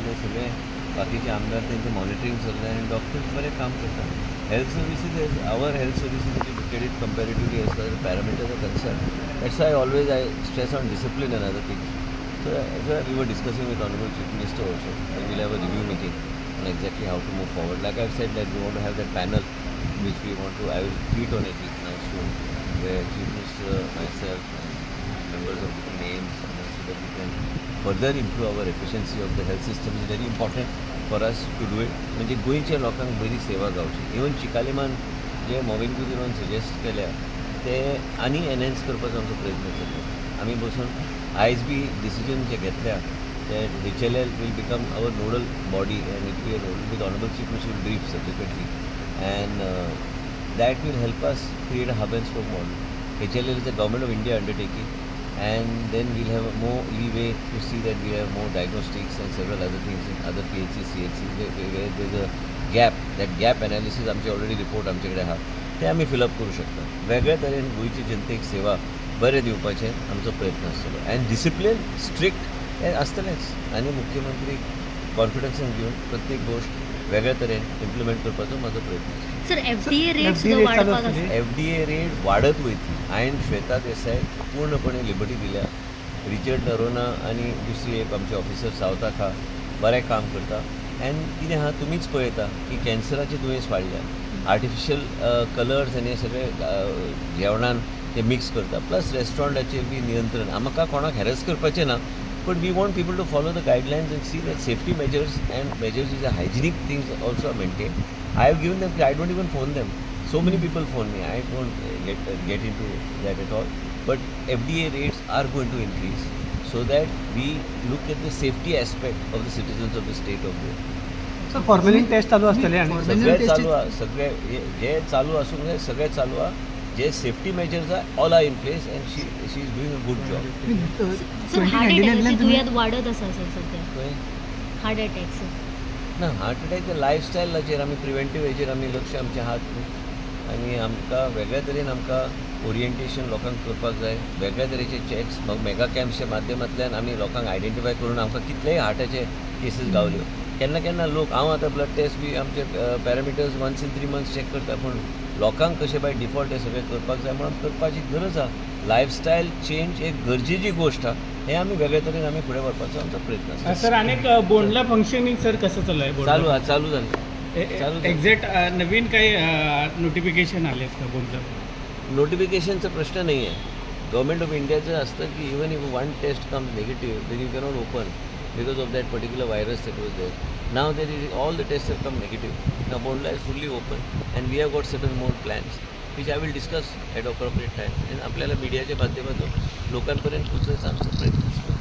जिल्ह्यातले सगळे बाकीचे आमदार त्यांचे मॉनिटरिंग चाललं आहे आणि डॉक्टर्स बरे काम करतात. Health services is our health services if you look at it comparatively as far as parameters are concerned. That's why I stress on discipline and other things. So as we were discussing with Honorable Chief Minister also, and we'll have a review meeting on exactly how to move forward. Like I've said that we want to have that panel which we want to, I will tweet on it now soon, where Chief Minister, myself and members of different names, so that we can further improve our efficiency of the health system is very important for us to do it. म्हणजे गोंयच्या लोकांक बरी सेवा गावची. Even चिकालीमान जे मोविंगुदिनोन suggest केल्या ते आनी enhance करपाचो आमचो प्रयत्न चल्लो. आमी बसून आयज बी डिसिजन जे घेतल्या ते HLL will become our nodal body and it will be the Honorable Chief Minister will brief subsequently and that will help us create a hub and spoke model. HLL is a Government of India undertaking and then we'll have more leeway to see that we have more diagnostics and several other things in other PHCs, CHCs where there's a gap. That gap analysis आमचे already report आमचे कडेन आहा ते आमी fill up करूं शकता. वेगळ्या तरेन गोंयची जनतेक सेवा बरें दिवपाचें आमचो प्रयत्न आसतलो एंड डिसिप्लीन स्ट्रिक्ट हें आसतलेंच आनी मुख्यमंत्री कॉन्फिडन्सान घेवन प्रत्येक गोष्ट वेगळ्या तरेन इम्प्लिमेंट करपाचो म्हाजो प्रयत्न आसा. सर FDA रेट सुद्धा वाडपाक आसा. FDA रेट वाडत वयतली. हांवें श्वेता देसाय पूर्णपणे लिबर्टी दिल्या. रिचर्ड नरोना आनी दुसरी एक आमचे ऑफिसर सावथाक आहा बरें काम करता एंड कितें आहा तुमीच पळयता की कॅन्सराचें दुयेंस वाडल्या. आर्टिफिशियल कलर्स आनी सगळे जेवणान ते मिक्स करता प्लस रेस्टॉरंटाचेर बी नियंत्रण. आमकां कोणाक हॅरस करपाचें ना but we want people to follow the guidelines and see that safety measures and measures is a hygienic things also are maintained. I have given them, I don't even phone them. So many people phone me. I don't get into that at all. But FDA rates are going to increase so that we look at the safety aspect of the citizens of the state of Goa. So formalin test चालू असतले आणि सगळे जे चालू असून सगळे चालू आहे. जे safety measures आहे all are in place and she is doing a good job. Sir heart अटॅकची दुयेंत वाडत आसा सर सध्या. हार्ट अटॅक्स ना हार्ट अटॅक लायफस्टायलाचेर आमी प्रिवेंटीव हेजेर आमी लक्ष आमचें आहात आनी आमकां वेगळ्या तरेन आमकां ओरिएंटेशन लोकांक करपाक जाय. वेगळ्या तरेचे चॅक्स मेगा कॅम्प्सच्या माध्यमांतल्यान आमी लोकांक आयडेंटिफाय करून आमकां कितलेय हार्टाचे केसीस गावल्यो. केन्ना केन्ना लोक हांव आतां ब्लड टेस्ट बी आमचे पॅरामिटर्स 1 in 3 months चॅक करता पूण लोकांक कशें बाय डिफॉल्ट हे सगळें करपाक जाय म्हणून करपाची गरज आहा. लायफस्टायल चेंज एक गरजेची गोष्ट आहा. हें आमी वेगळे तरेन आमी फुडें व्हरपाचो आमचो प्रयत्न आसा. सर अनेक बोंडला फंक्शनिंग सर कसं चालू आहे? चालू जालें. एक्झॅक्ट नवीन काही नोटिफिकेशन आले का बोंडला? नोटिफिकेशनचा प्रश्न नाही आहे. गव्हर्मेंट ऑफ इंडियाचं असतं की even if one test comes negative then you cannot open because of that particular virus that was there. Now that all the tests have come negative. Now Bondla is fully open and we have got certain more plans which I will discuss at appropriate time. And आपल्याला मीडियाच्या माध्यमातून लोकांपर्यंत पोहोचण्याचा आमचा प्रयत्न असतो.